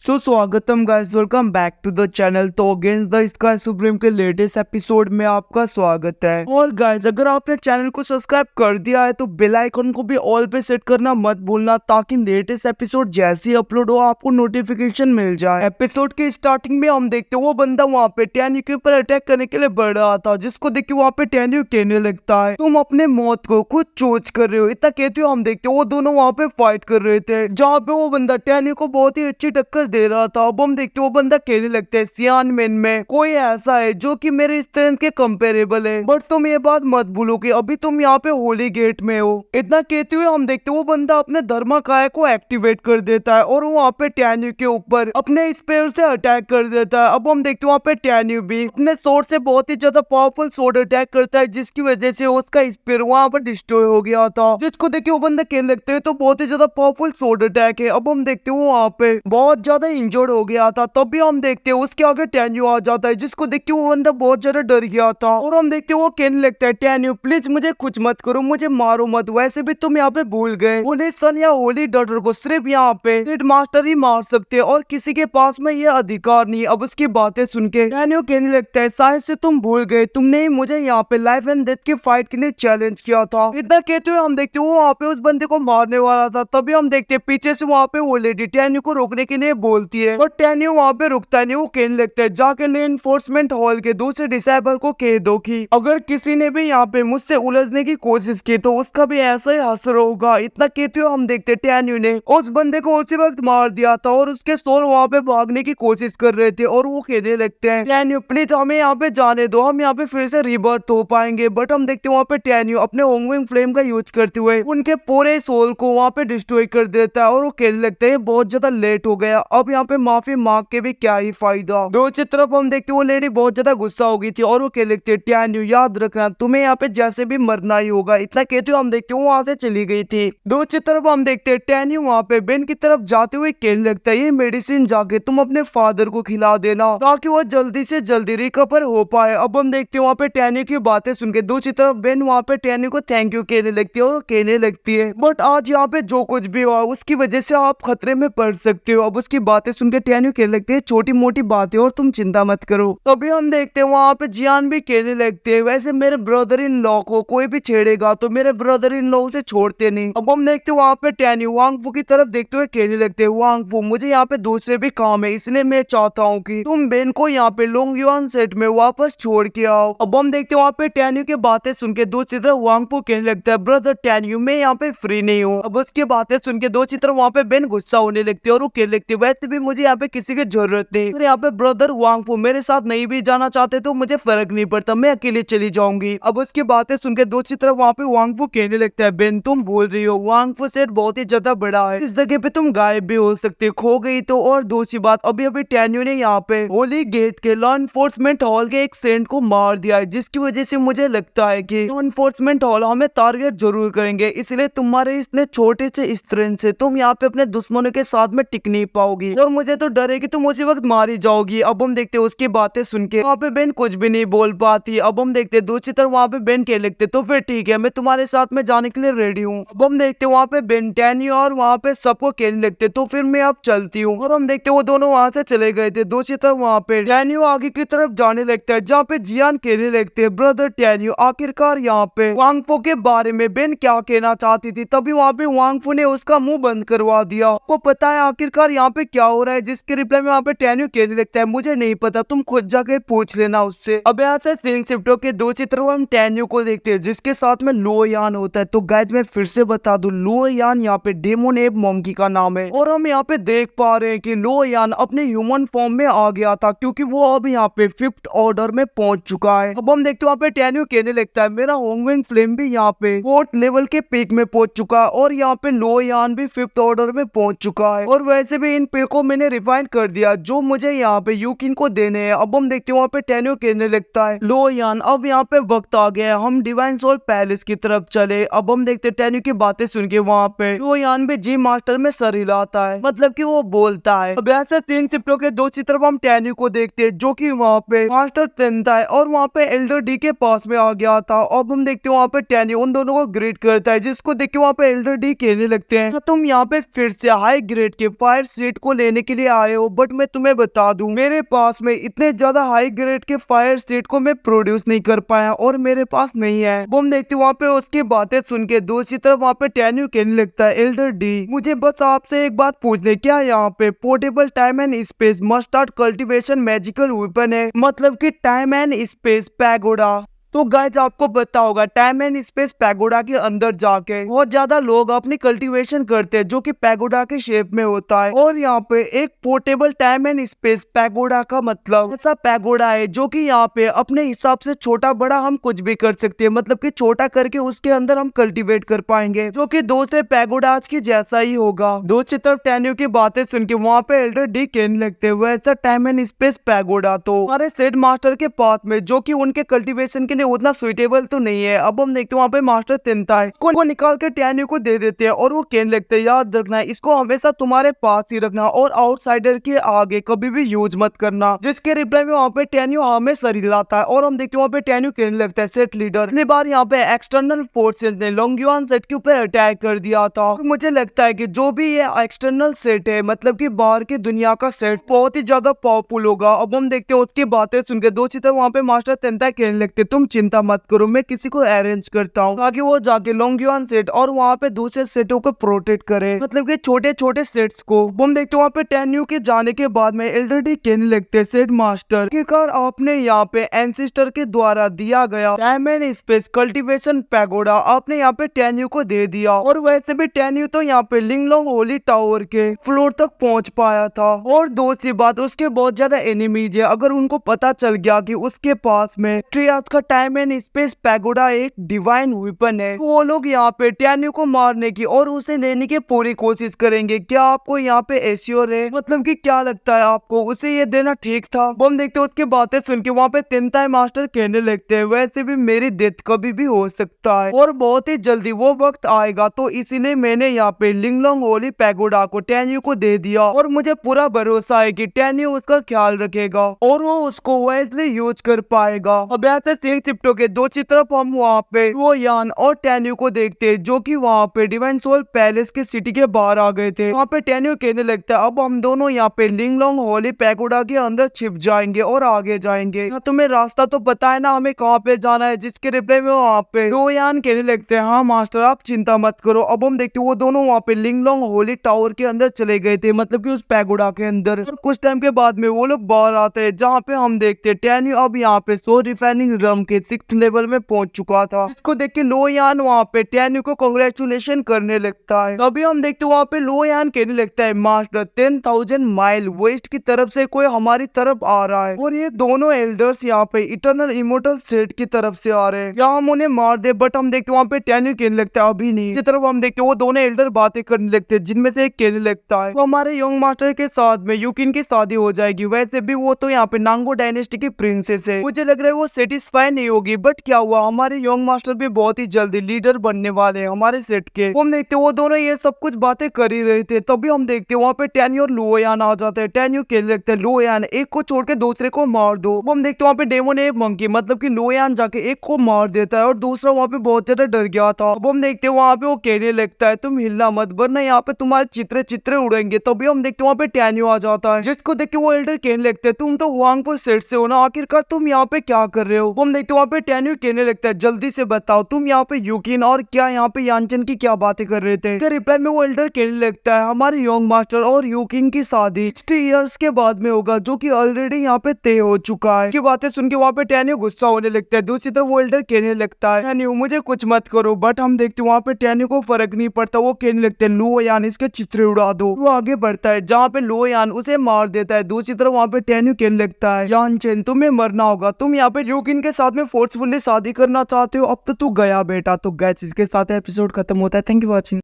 सो स्वागतम guys, welcome back to the channel. तो against the sky supreme के latest episode में आपका स्वागत है। और गाइस, अगर आपने चैनल को सब्सक्राइब कर दिया है तो बेल आइकन को भी ऑल पे सेट करना मत भूलना, ताकि लेटेस्ट एपिसोड जैसे ही अपलोड हो आपको नोटिफिकेशन मिल जाए। एपिसोड के स्टार्टिंग में हम देखते हैं वो बंदा वहाँ पे टैन्यू के ऊपर अटैक करने के लिए बढ़ रहा था, जिसको देख के वहाँ पे टैन्यू कहने लगता है तुम अपने मौत को खुद चूज कर रहे हो। इतना कहते हो हम देखते हैं वो दोनों वहाँ पे फाइट कर रहे थे, जहाँ पे वो बंदा टैन्यू को बहुत ही अच्छी टक्कर दे रहा था। अब हम देखते वो बंदा कहने लगता है सियान मैन में कोई ऐसा है जो कि मेरे स्ट्रेंथ के कंपेरेबल है, बट तुम ये बात मत भूलो कि अभी तुम यहाँ पे होली गेट में हो। इतना कहते हुए हम देखते वो बंदा अपने धर्माकाय को एक्टिवेट कर देता है और वो वहाँ पे टैन्यू के ऊपर अपने स्पेयर से अटैक कर देता है। अब हम देखते वहाँ पे टैन्यू भी अपने स्वॉर्ड से बहुत ही ज्यादा पावरफुल स्वॉर्ड अटैक करता है, जिसकी वजह से उसका स्पेयर वहाँ पर डिस्ट्रॉय हो गया था, जिसको देख के वो बंदा कहने लगते है तो बहुत ही ज्यादा पावरफुल स्वॉर्ड अटैक है। अब हम देखते हो वहाँ पे बहुत ज्यादा इंजर्ड हो गया था, तब भी हम देखते हैं उसके आगे टैन्यू आ जाता है, जिसको देख के वो बंदा बहुत ज्यादा डर गया था। और हम देखते हैं वो कहने लगता है टैन्यू प्लीज मुझे कुछ मत करो, मुझे मारो मत, वैसे भी तुम यहाँ पे भूल गए होली सन या होली डॉटर को सिर्फ यहाँ पे हेड मास्टर ही मार सकते हैं और किसी के पास में ये अधिकार नहीं। अब उसकी बातें सुन के टैन्यू कहने लगता है शायद से तुम भूल गए, तुमने ही मुझे यहाँ पे लाइफ एंड डेथ के फाइट के लिए चैलेंज किया था। इतना कहते हुए हम देखते हैं वो वहाँ पे उस बंदे को मारने वाला था, तभी हम देखते हैं पीछे से वहाँ पे वो लेडी टैन्यू को रोकने के लिए बोलती है, और टैन्यू वहाँ पे रुकता नहीं। वो कहने लगता है जाके रेनफोर्समेंट हॉल के दूसरे डिसेबल को कह दो कि अगर किसी ने भी यहाँ पे मुझसे उलझने की कोशिश की तो उसका भी ऐसा ही असर होगा। इतना कहते हुए हम देखते टैन्यू ने उस बंदे को उसी वक्त मार दिया था और उसके सोल वहाँ पे भागने की कोशिश कर रहे थे, और वो कहने लगते हैं टैन्यू प्लीज हमें यहाँ पे जाने दो, हम यहाँ पे फिर से रिबर्थ हो पाएंगे। बट हम देखते वहाँ पे टैन्यू अपने ओंगविंग फ्लेम का यूज करते हुए उनके पूरे सोल को वहाँ पे डिस्ट्रॉय कर देता है, और वो कहने लगता है बहुत ज्यादा लेट हो गया, अब यहाँ पे माफी मांग के भी क्या ही फायदा। दूसरी तरफ हम देखते वो लेडी बहुत ज्यादा गुस्सा हो गई थी और वो कहने लगते टैन्यू याद रखना तुम्हें यहाँ पे जैसे भी मरना ही होगा। इतना कहते हुए हम देखते वो वहां से चली गई थी। दूसरी तरफ हम देखते टैन्यू वहाँ पे बेन की तरफ जाते हुए कहने लगता है ये मेडिसिन जाके तुम अपने फादर को खिला देना ताकि वो जल्दी से जल्दी रिकवर हो पाए। अब हम देखते वहाँ पे टैन्यू की बातें सुन के दूसरी तरफ बेन वहाँ पे टैन्यू को थैंक यू कहने लगती है, और कहने लगती है बट आज यहाँ पे जो कुछ भी हुआ उसकी वजह से आप खतरे में पड़ सकते हो। अब उसकी बातें सुन के टैन्यू कहने लगती है छोटी मोटी बातें और तुम चिंता मत करो। तभी हम देखते हैं वहाँ पे जियान भी कहने लगते हैं वैसे मेरे ब्रदर इन लॉ को कोई भी छेड़ेगा तो मेरे ब्रदर इन लॉ उसे छोड़ते नहीं। अब हम देखते हैं वहाँ पे टैन्यू वांगफू की तरफ देखते हुए कहने लगते हैं वांगफू मुझे यहाँ पे दूसरे भी काम है, इसलिए मैं चाहता हूँ कि तुम बेन को यहाँ पे लोंगयुआन सेट में वापस छोड़ के आओ। अब हम देखते हैं वहाँ पे टैन्यू की बातें सुन के दूसरी तरफ वांगफू कहने लगता है ब्रदर टैन्यू मैं यहाँ पे फ्री नहीं हूँ। अब उसकी बातें सुन के दूसरी तरफ वहाँ पे बेन गुस्सा होने लगती है और वो कहने लगती है वैसे भी मुझे यहाँ पे किसी की जरूरत नहीं, अगर यहाँ पे ब्रदर वांगफू मेरे साथ नहीं भी जाना चाहते तो मुझे फर्क नहीं पड़ता, मैं अकेले चली जाऊंगी। अब उसकी बातें सुन के दूसरी तरफ वहाँ पे वांगफू कहने लगता है बेन तुम भूल रही हो वांगफू सेट बहुत ही ज्यादा बड़ा है, इस जगह पे तुम गायब भी हो सकते, खो गई तो। और दूसरी बात अभी अभी टैन्यू ने यहाँ पे होली गेट के लॉ एनफोर्समेंट हॉल के एक सेंट को मार दिया है, जिसकी वजह से मुझे लगता है कि लॉ एनफोर्समेंट हॉल हमें टारगेट जरूर करेंगे, इसलिए तुम्हारे इतने छोटे से स्ट्रेंथ से तुम यहाँ पे अपने दुश्मनों के साथ में टिक नहीं पाओगी, और मुझे तो डर है कि तुम उसी वक्त मारी जाओगी। अब हम देखते उसकी बातें सुन के वहाँ पे बेन कुछ भी नहीं बोल पाती। अब हम देखते दूसरी तरफ वहाँ पे बेन कह लगते तो फिर ठीक है मैं तुम्हारे साथ में जाने के लिए रेडी हूँ। अब हम देखते वहाँ पे बेन टैन्यू और वहाँ पे सबको कहने लगते तो फिर मैं अब चलती हूँ, और हम देखते वो दोनों वहाँ से चले गए थे। दूसरी तरफ वहाँ पे टैन्यू आगे की तरफ जाने लगता है, जहाँ पे जियान कहने लगते हैं ब्रदर टैन्यू आखिरकार यहाँ पे वांगफू के बारे में बेन क्या कहना चाहती थी, तभी वहाँ पे वांगफू ने उसका मुंह बंद करवा दिया। आपको पता है आखिरकार यहाँ पे क्या हो रहा है, जिसके रिप्लाई में वहाँ पे टैन्यू कहने लगता है मुझे नहीं पता, तुम खुद जाके पूछ लेना उससे। अब यहाँ से सीन शिफ्ट होके दूसरी तरफ हम टैन्यू को देखते हैं जिसके साथ में लो यान होता है। तो गाइस मैं फिर से बता दूं लो यान यहाँ पे डेमोन एब मंकी का नाम है, और हम यहाँ पे देख पा रहे हैं कि लो यान अपने ह्यूमन फॉर्म में आ गया था क्योंकि वो अब यहाँ पे 5th ऑर्डर में पहुंच चुका है। अब हम देखते हैं वहाँ पे टैन्यू कहने लगता है मेरा होंगविंग फ्लेम भी यहाँ पे 4th लेवल के पीक में पहुंच चुका है, और यहाँ पे लो यान भी 5th ऑर्डर में पहुंच चुका है, और वैसे भी इन पिल को मैंने रिफाइन कर दिया जो मुझे यहाँ पे यूकिन को देने हैं। अब हम देखते हैं वहाँ पे टैन्यू कहने लगता है लो यान अब यहाँ पे वक्त आ गया है हम डिवाइन सोल पैलेस की तरफ चले। अब हम देखते टैन्यू की बातें सुन के वहाँ पे लो यान भी जी मास्टर में सर हिलाता है, मतलब कि वो बोलता है। अब ऐसे 3 चिप्टों के दूसरी तरफ हम टैन्यू को देखते हैं जो कि वहाँ पे मास्टर तैनता है और वहाँ पे एल्डर डी के पास में आ गया था। अब हम देखते हैं वहाँ पे टैन्यू उन दोनों को ग्रेट करता है, जिसको देख के वहाँ पे एल्डर डी कहने लगते हैं तुम यहाँ पे फिर से हाई ग्रेड के फायर सीट को लेने के लिए आए हो, बट मैं तुम्हें बता दूं मेरे पास में इतने ज्यादा हाई ग्रेड के फायर स्टेट को मैं प्रोड्यूस नहीं कर पाया और मेरे पास नहीं है। वो हम देखते वहाँ पे उसकी बातें सुन के दूसरी तरफ वहाँ पे टेन्यू कहने लगता है, एल्डर डी मुझे बस आपसे एक बात पूछने, क्या यहाँ पे portable time and space mustard cultivation magical weapon है, मतलब कि टाइम एंड स्पेस पैगोडा। तो गाइस आपको पता होगा टाइम एंड स्पेस पैगोडा के अंदर जाके बहुत ज्यादा लोग अपनी कल्टीवेशन करते हैं जो कि पैगोडा के शेप में होता है। और यहाँ पे एक portable time and space pagoda का मतलब ऐसा पैगोडा है जो कि यहाँ पे अपने हिसाब से छोटा बड़ा हम कुछ भी कर सकते हैं, मतलब कि छोटा करके उसके अंदर हम कल्टीवेट कर पाएंगे जो कि दूसरे पैगोडाज की जैसा ही होगा। दूसरी तरफ टेन्यू की बातें सुन के वहाँ पे एल्डर डी कहने लगते हुए ऐसा टाइम एंड स्पेस पैगोडा तो हमारे सेट मास्टर के पास में जो कि उनके कल्टीवेशन के लिए उतना सुइटेबल तो नहीं है। अब हम देखते हैं वहाँ पे मास्टर तिनता है को निकाल के टेन्यू को दे देते हैं और वो कहने लगते हैं याद रखना इसको हमेशा तुम्हारे पास ही रखना और आउटसाइडर के आगे कभी भी यूज मत करना। जिसके रिप्लाई में वहाँ पे टेन्यू हमें सरी लाता है और हम देखते हैं वहाँ पे टेन्यू कहने लगता है सेट लीडर इतनी बार यहाँ पे एक्सटर्नल फोर्सेस ने लोंगयुआन सेट के ऊपर अटैक कर दिया था और मुझे लगता है कि जो भी ये एक्सटर्नल सेट है मतलब कि बाहर की दुनिया का सेट बहुत ही ज्यादा पावरफुल होगा। अब हम देखते हैं उसकी बातें सुनकर दूसरी तरफ वहाँ पे मास्टर तिनता कहने लगते तुम चिंता मत करो, मैं किसी को अरेंज करता हूँ ताकि वो जाके लोंगयुआन सेट और वहाँ पे दूसरे सेटों को प्रोटेक्ट करे, मतलब कि छोटे छोटे सेट्स को। हम देखते हैं वहाँ पे टेन्यू के जाने के बाद में एल्डर डी कहने लगते सेट मास्टर आखिरकार आपने यहाँ पे एंसिस्टर के द्वारा दिया गया time and space cultivation pagoda आपने यहाँ पे टेन्यू को दे दिया। और वैसे भी टेन्यू तो यहाँ पे लिंगलोंग होली टावर के फ्लोर तक पहुंच पाया था। और दूसरी बात उसके बहुत ज्यादा एनिमीज है, अगर उनको पता चल गया कि उसके पास में ट्रियास का टाइम एंड स्पेस पैगोडा एक डिवाइन वेपन है, वो लोग यहाँ पे टेन्यू को मारने की और उसे लेने की पूरी कोशिश करेंगे। क्या आपको यहाँ पे एश्योर है, मतलब कि क्या लगता है आपको उसे ये देना ठीक था? हम देखते उसकी बातें सुन के वहाँ पे तिनताई मास्टर कहने लगते हैं वैसे भी मेरी डेथ कभी भी हो सकता है और बहुत ही जल्दी वो वक्त आएगा, तो इसीलिए मैंने यहाँ पे लिंगलोंग होली पैगोडा को टेन्यू को दे दिया और मुझे पूरा भरोसा है कि टेन्यू उसका ख्याल रखेगा और वो उसको वाइजली यूज कर पाएगा। अब ऐसे सीन चिप्टो के दूसरी तरफ हम वहाँ पे वो यान और टेन्यू को देखते हैं जो कि वहाँ पे डिवाइन सोल पैलेस के सिटी के बाहर आ गए थे। वहाँ पे टेन्यू कहने लगता है अब हम दोनों यहाँ पे लिंगलोंग होली पैगोडा के अंदर छिप जाएंगे और आगे जाएंगे। तुम्हें रास्ता तो पता है ना हमें कहाँ पे जाना है? जिसके रिप्लाई में वहाँ पे दो यान कहने लगते हैं हाँ मास्टर आप चिंता मत करो। अब हम देखते वो दोनों वहाँ पे लिंगलोंग होली टावर के अंदर चले गए थे, मतलब कि उस पैगोडा के अंदर। और कुछ टाइम के बाद में वो लोग बाहर आते हैं जहाँ पे हम देखते हैं टेन्यू अब यहाँ पे सो रिफाइनिंग रम के 6th लेवल में पहुंच चुका था। इसको देख के लोयान वहाँ पे टेन्यू को कांग्रेचुलेशन करने लगता है। तभी हम देखते वहाँ पे लोयान कहने लगता है मास्टर 10,000 माइल वेस्ट की तरफ से कोई हमारी तरफ आ रहा है और ये दोनों एल्डर्स यहाँ पे इटर्नल इमोर्टल सेट की तरफ से आ रहे हैं, क्या हम उन्हें मार दे? बट हम देखते वहाँ पे टेन्यू कहने लगता है अभी नहीं। इसी तरफ हम देखते वो दोनों एल्डर बातें करने लगते हैं जिनमें से एक कहने लगता है तो हमारे यंग मास्टर के साथ में यूकिन की शादी हो जाएगी, वैसे भी वो तो यहाँ पे नांगो डायनेस्टी की प्रिंसेस है, मुझे लग रहा है वो सेटिस्फाई नहीं होगी। बट क्या हुआ हमारे यंग मास्टर भी बहुत ही जल्दी लीडर बनने वाले हैं हमारे सेट के। हम देखते वो दोनों ये सब कुछ बातें कर ही रहे थे तभी हम देखते वहाँ पे टेन्यू और लोयान आ जाते हैं। टेन्यू कहने लगते हैं लोयान एक को छोड़ के दूसरे को मार दो। हम देखते वहाँ पे डेमन एक मंकी मतलब कि लोयान जाके एक को मार देता है और दूसरा वहाँ पे बहुत ज्यादा डर गया था। अब हम देखते वहाँ पे वो कहने लगता है तुम हिलना मत वरना यहाँ पे तुम्हारे चित्रे चित्रे उड़ेंगे। तभी हम देखते वहाँ पे टेन्यू आ जाता है जिसको देख के वो एल्डर कहने लगते हैं तुम तो हुआंगपो सेट से हो ना, आखिरकार तुम यहाँ पे क्या कर रहे हो? हम देखते वहाँ पे टेन्यू कहने लगता है जल्दी से बताओ तुम यहाँ पे यूकिन और क्या यहाँ पे यानचन की क्या बातें कर रहे थे? रिप्लाई में वो एल्डर कहने लगता है हमारे यंग मास्टर और यूकिन की शादी 60 इयर्स के बाद में होगा जो कि ऑलरेडी यहाँ पे तय हो चुका है। की बातें सुन के वहाँ पे टेन्यू गुस्सा होने लगता है। दूसरी तरफ वो एल्डर कहने लगता है टेन्यू मुझे कुछ मत करो। बट हम देखते वहाँ पे टेन्यू को फर्क नहीं पड़ता, वो कहने लगते हैं लोयान इसके चित्रे उड़ा दो। वो आगे बढ़ता है जहाँ पे लोयान उसे मार देता है। दूसरी तरफ वहाँ पे टेन्यू कहने लगता है यानचन तुम्हें मरना होगा, तुम यहाँ पे यूकिन के साथ में फोर्सफुली शादी करना चाहते हो, अब तो तू गया बेटा। तो गाइस इसके साथ एपिसोड खत्म होता है। Thank you watching.